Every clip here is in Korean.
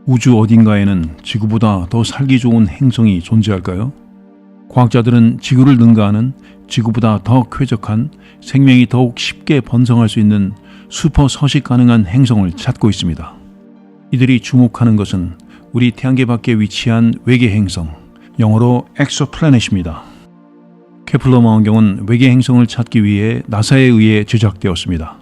우주 어딘가에는 지구보다 더 살기 좋은 행성이 존재할까요? 과학자들은 지구를 능가하는 지구보다 더 쾌적한 생명이 더욱 쉽게 번성할 수 있는 슈퍼 서식 가능한 행성을 찾고 있습니다. 이들이 주목하는 것은 우리 태양계 밖에 위치한 외계 행성, 영어로 엑소플래닛입니다. 케플러 망원경은 외계 행성을 찾기 위해 나사에 의해 제작되었습니다.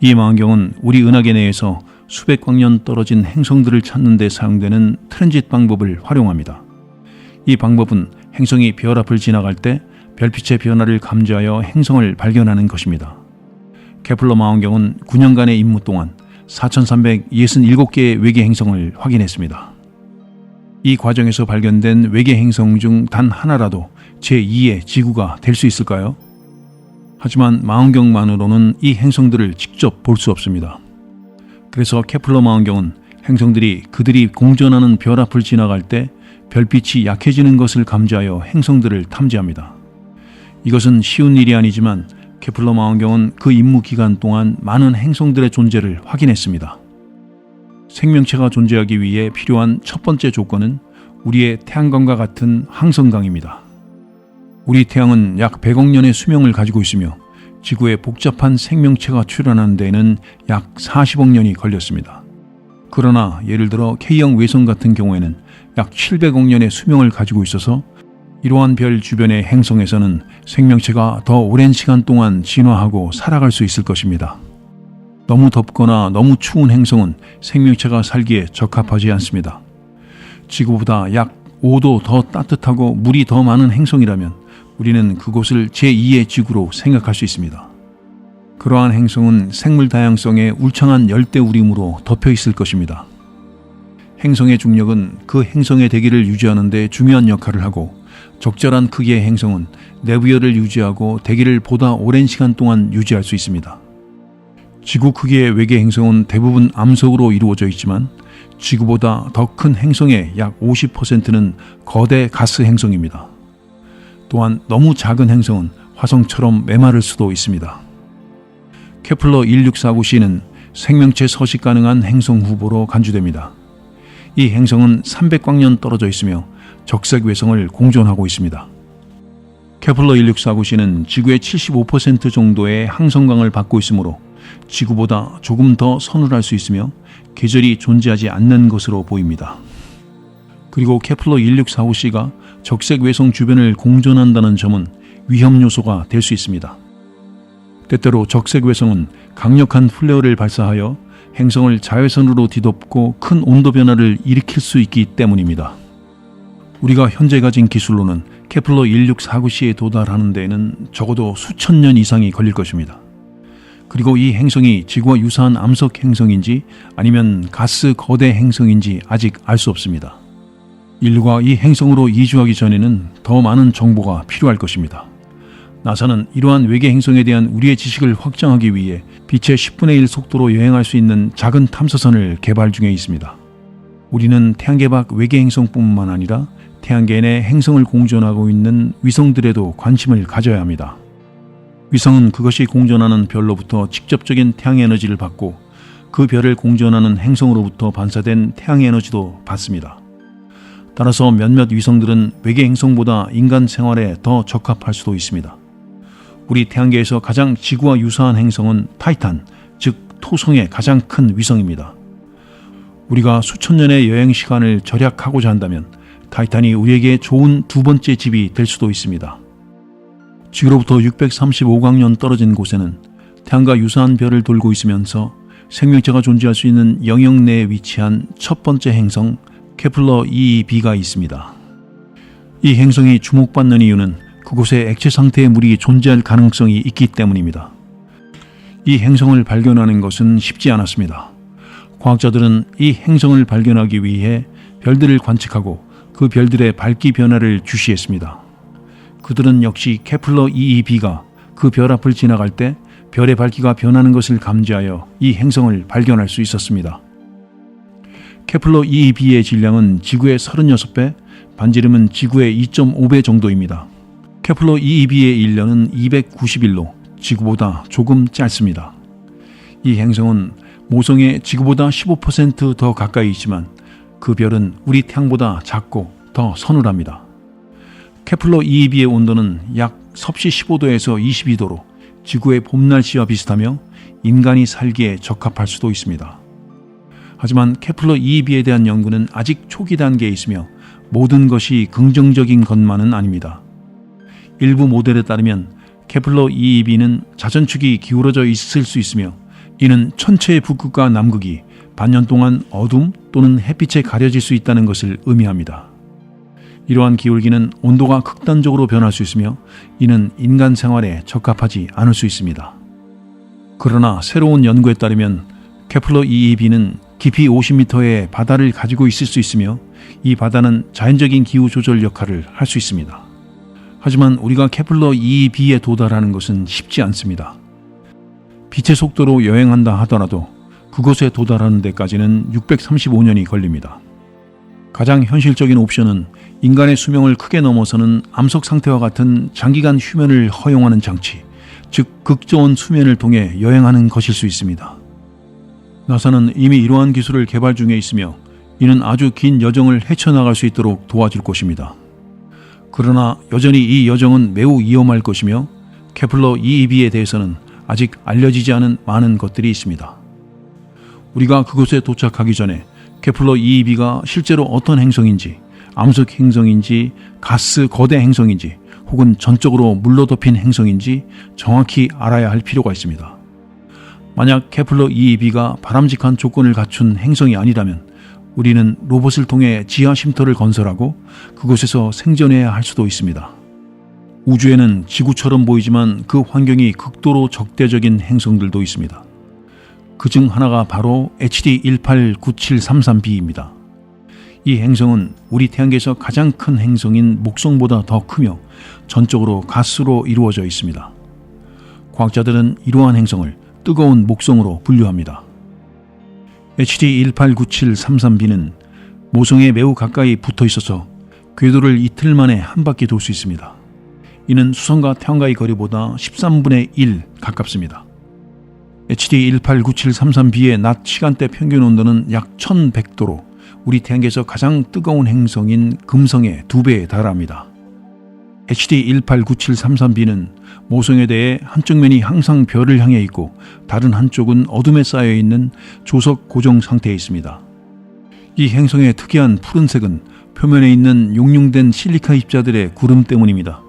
이 망원경은 우리 은하계 내에서 수백 광년 떨어진 행성들을 찾는 데 사용되는 트랜짓 방법을 활용합니다. 이 방법은 행성이 별 앞을 지나갈 때 별빛의 변화를 감지하여 행성을 발견하는 것입니다. 케플러 망원경은 9년간의 임무 동안 4,367개의 외계 행성을 확인했습니다. 이 과정에서 발견된 외계 행성 중 단 하나라도 제2의 지구가 될 수 있을까요? 하지만 망원경만으로는 이 행성들을 직접 볼 수 없습니다. 그래서 케플러 망원경은 행성들이 그들이 공전하는 별 앞을 지나갈 때 별빛이 약해지는 것을 감지하여 행성들을 탐지합니다. 이것은 쉬운 일이 아니지만 케플러 망원경은 그 임무 기간 동안 많은 행성들의 존재를 확인했습니다. 생명체가 존재하기 위해 필요한 첫 번째 조건은 우리의 태양광과 같은 항성광입니다. 우리 태양은 약 100억 년의 수명을 가지고 있으며 지구에 복잡한 생명체가 출현하는 데에는 약 40억 년이 걸렸습니다. 그러나 예를 들어 K형 외성 같은 경우에는 약 700억 년의 수명을 가지고 있어서 이러한 별 주변의 행성에서는 생명체가 더 오랜 시간 동안 진화하고 살아갈 수 있을 것입니다. 너무 덥거나 너무 추운 행성은 생명체가 살기에 적합하지 않습니다. 지구보다 약 5도 더 따뜻하고 물이 더 많은 행성이라면 우리는 그곳을 제2의 지구로 생각할 수 있습니다. 그러한 행성은 생물 다양성의 울창한 열대우림으로 덮여 있을 것입니다. 행성의 중력은 그 행성의 대기를 유지하는 데 중요한 역할을 하고 적절한 크기의 행성은 내부열을 유지하고 대기를 보다 오랜 시간 동안 유지할 수 있습니다. 지구 크기의 외계 행성은 대부분 암석으로 이루어져 있지만 지구보다 더 큰 행성의 약 50%는 거대 가스 행성입니다. 또한 너무 작은 행성은 화성처럼 메마를 수도 있습니다. 케플러 1649c는 생명체 서식 가능한 행성 후보로 간주됩니다. 이 행성은 300광년 떨어져 있으며 적색 외성을 공존하고 있습니다. 케플러 1649c는 지구의 75% 정도의 항성광을 받고 있으므로 지구보다 조금 더 서늘할 수 있으며 계절이 존재하지 않는 것으로 보입니다. 그리고 케플러 1649c가 적색 외성 주변을 공존한다는 점은 위험 요소가 될 수 있습니다. 때때로 적색 외성은 강력한 플레어를 발사하여 행성을 자외선으로 뒤덮고 큰 온도 변화를 일으킬 수 있기 때문입니다. 우리가 현재 가진 기술로는 케플러 1649c에 도달하는 데에는 적어도 수천 년 이상이 걸릴 것입니다. 그리고 이 행성이 지구와 유사한 암석 행성인지 아니면 가스 거대 행성인지 아직 알 수 없습니다. 인류가 이 행성으로 이주하기 전에는 더 많은 정보가 필요할 것입니다. 나사는 이러한 외계 행성에 대한 우리의 지식을 확장하기 위해 빛의 10분의 1 속도로 여행할 수 있는 작은 탐사선을 개발 중에 있습니다. 우리는 태양계 밖 외계 행성뿐만 아니라 태양계 내 행성을 공존하고 있는 위성들에도 관심을 가져야 합니다. 위성은 그것이 공존하는 별로부터 직접적인 태양 에너지를 받고 그 별을 공존하는 행성으로부터 반사된 태양 에너지도 받습니다. 따라서 몇몇 위성들은 외계 행성보다 인간 생활에 더 적합할 수도 있습니다. 우리 태양계에서 가장 지구와 유사한 행성은 타이탄, 즉 토성의 가장 큰 위성입니다. 우리가 수천 년의 여행 시간을 절약하고자 한다면 타이탄이 우리에게 좋은 두 번째 집이 될 수도 있습니다. 지구로부터 635광년 떨어진 곳에는 태양과 유사한 별을 돌고 있으면서 생명체가 존재할 수 있는 영역 내에 위치한 첫 번째 행성 케플러 22b가 있습니다. 이 행성이 주목받는 이유는 그곳에 액체 상태의 물이 존재할 가능성이 있기 때문입니다. 이 행성을 발견하는 것은 쉽지 않았습니다. 과학자들은 이 행성을 발견하기 위해 별들을 관측하고 그 별들의 밝기 변화를 주시했습니다. 그들은 역시 케플러 22b가 그 별 앞을 지나갈 때 별의 밝기가 변하는 것을 감지하여 이 행성을 발견할 수 있었습니다. 케플러 22b의 질량은 지구의 36배, 반지름은 지구의 2.5배 정도입니다. 케플러 22b의 일년은 290일로 지구보다 조금 짧습니다. 이 행성은 모성에 지구보다 15% 더 가까이 있지만 그 별은 우리 태양보다 작고 더 서늘합니다. 케플러 2b의 온도는 약 섭씨 15도에서 22도로 지구의 봄 날씨와 비슷하며 인간이 살기에 적합할 수도 있습니다. 하지만 케플러 2b에 대한 연구는 아직 초기 단계에 있으며 모든 것이 긍정적인 것만은 아닙니다. 일부 모델에 따르면 케플러 2b는 자전축이 기울어져 있을 수 있으며 이는 천체의 북극과 남극이 반년 동안 어둠 또는 햇빛에 가려질 수 있다는 것을 의미합니다. 이러한 기울기는 온도가 극단적으로 변할 수 있으며 이는 인간 생활에 적합하지 않을 수 있습니다. 그러나 새로운 연구에 따르면 케플러 2b는 깊이 50m의 바다를 가지고 있을 수 있으며 이 바다는 자연적인 기후 조절 역할을 할 수 있습니다. 하지만 우리가 케플러 2b에 도달하는 것은 쉽지 않습니다. 빛의 속도로 여행한다 하더라도 그곳에 도달하는 데까지는 635년이 걸립니다. 가장 현실적인 옵션은 인간의 수명을 크게 넘어서는 암석 상태와 같은 장기간 휴면을 허용하는 장치, 즉 극저온 수면을 통해 여행하는 것일 수 있습니다. 나사는 이미 이러한 기술을 개발 중에 있으며 이는 아주 긴 여정을 헤쳐나갈 수 있도록 도와줄 것입니다. 그러나 여전히 이 여정은 매우 위험할 것이며 케플러 2b에 대해서는 아직 알려지지 않은 많은 것들이 있습니다. 우리가 그곳에 도착하기 전에 케플러 2b가 실제로 어떤 행성인지, 암석 행성인지, 가스 거대 행성인지, 혹은 전적으로 물로 덮인 행성인지 정확히 알아야 할 필요가 있습니다. 만약 케플러 2b가 바람직한 조건을 갖춘 행성이 아니라면 우리는 로봇을 통해 지하 쉼터를 건설하고 그곳에서 생존해야 할 수도 있습니다. 우주에는 지구처럼 보이지만 그 환경이 극도로 적대적인 행성들도 있습니다. 그중 하나가 바로 HD 189733b입니다. 이 행성은 우리 태양계에서 가장 큰 행성인 목성보다 더 크며 전적으로 가스로 이루어져 있습니다. 과학자들은 이러한 행성을 뜨거운 목성으로 분류합니다. HD 189733b는 모성에 매우 가까이 붙어 있어서 궤도를 이틀 만에 한 바퀴 돌 수 있습니다. 이는 수성과 태양과의 거리보다 13분의 1 가깝습니다. HD 189733b의 낮 시간대 평균 온도는 약 1100도로 우리 태양계에서 가장 뜨거운 행성인 금성의 2배에 달합니다. HD 189733b는 모성에 대해 한쪽 면이 항상 별을 향해 있고 다른 한쪽은 어둠에 쌓여 있는 조석 고정 상태에 있습니다. 이 행성의 특이한 푸른색은 표면에 있는 용융된 실리카 입자들의 구름 때문입니다.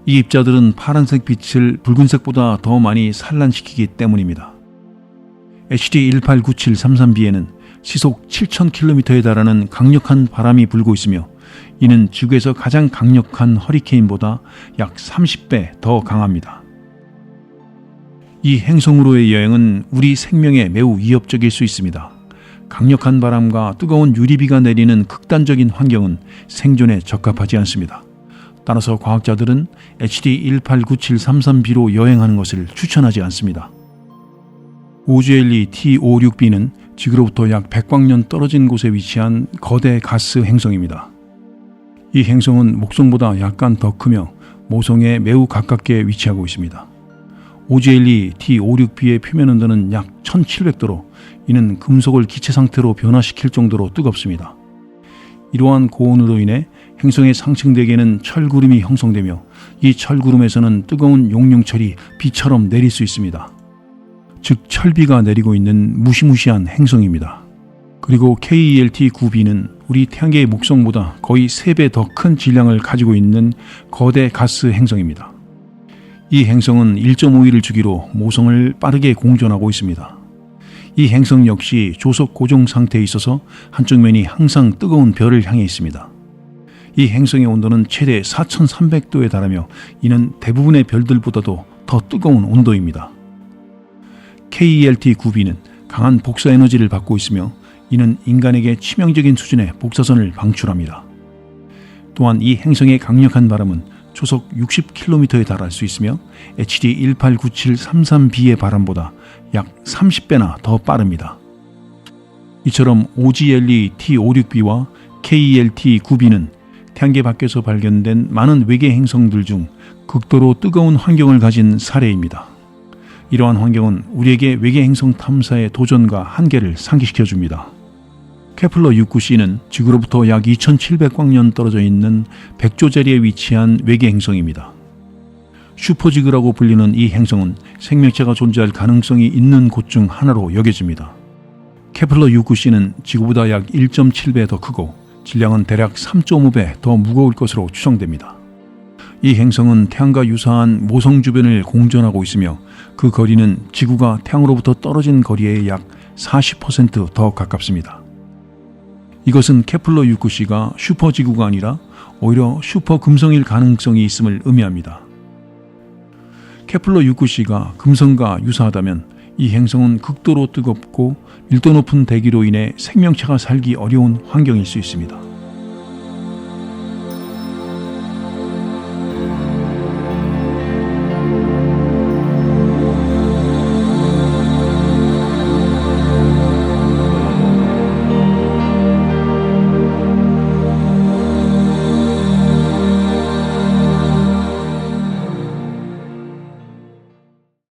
이 입자들은 파란색 빛을 붉은색보다 더 많이 산란시키기 때문입니다. HD 189733b에는 시속 7000km에 달하는 강력한 바람이 불고 있으며 이는 지구에서 가장 강력한 허리케인보다 약 30배 더 강합니다. 이 행성으로의 여행은 우리 생명에 매우 위협적일 수 있습니다. 강력한 바람과 뜨거운 유리비가 내리는 극단적인 환경은 생존에 적합하지 않습니다. 따라서 과학자들은 HD 189733b로 여행하는 것을 추천하지 않습니다. 오지엘리 T56b는 지구로부터 약 100광년 떨어진 곳에 위치한 거대 가스 행성입니다. 이 행성은 목성보다 약간 더 크며 모성에 매우 가깝게 위치하고 있습니다. 오지엘리 T56b의 표면 온도는 약 1700도로 이는 금속을 기체 상태로 변화시킬 정도로 뜨겁습니다. 이러한 고온으로 인해 행성의 상층대기에는 철구름이 형성되며 이 철구름에서는 뜨거운 용융철이 비처럼 내릴 수 있습니다. 즉 철비가 내리고 있는 무시무시한 행성입니다. 그리고 KELT9b는 우리 태양계의 목성보다 거의 3배 더 큰 질량을 가지고 있는 거대 가스 행성입니다. 이 행성은 1.5일을 주기로 모성을 빠르게 공전하고 있습니다. 이 행성 역시 조석 고정 상태에 있어서 한쪽 면이 항상 뜨거운 별을 향해 있습니다. 이 행성의 온도는 최대 4300도에 달하며 이는 대부분의 별들보다도 더 뜨거운 온도입니다. KELT9b는 강한 복사 에너지를 받고 있으며 이는 인간에게 치명적인 수준의 복사선을 방출합니다. 또한 이 행성의 강력한 바람은 초속 60km에 달할 수 있으며 HD 189733b의 바람보다 약 30배나 더 빠릅니다. 이처럼 OGLE T56b와 KELT9b는 태양계 밖에서 발견된 많은 외계 행성들 중 극도로 뜨거운 환경을 가진 사례입니다. 이러한 환경은 우리에게 외계 행성 탐사의 도전과 한계를 상기시켜 줍니다. 케플러 69c는 지구로부터 약 2700광년 떨어져 있는 백조자리에 위치한 외계 행성입니다. 슈퍼지구라고 불리는 이 행성은 생명체가 존재할 가능성이 있는 곳 중 하나로 여겨집니다. 케플러 69c는 지구보다 약 1.7배 더 크고 질량은 대략 3.5배 더 무거울 것으로 추정됩니다. 이 행성은 태양과 유사한 모성 주변을 공전하고 있으며 그 거리는 지구가 태양으로부터 떨어진 거리의 약 40%더 가깝습니다. 이것은 케플러 69c가 슈퍼지구가 아니라 오히려 슈퍼금성일 가능성이 있음을 의미합니다. 케플러 69c가 금성과 유사하다면 이 행성은 극도로 뜨겁고 밀도 높은 대기로 인해 생명체가 살기 어려운 환경일 수 있습니다.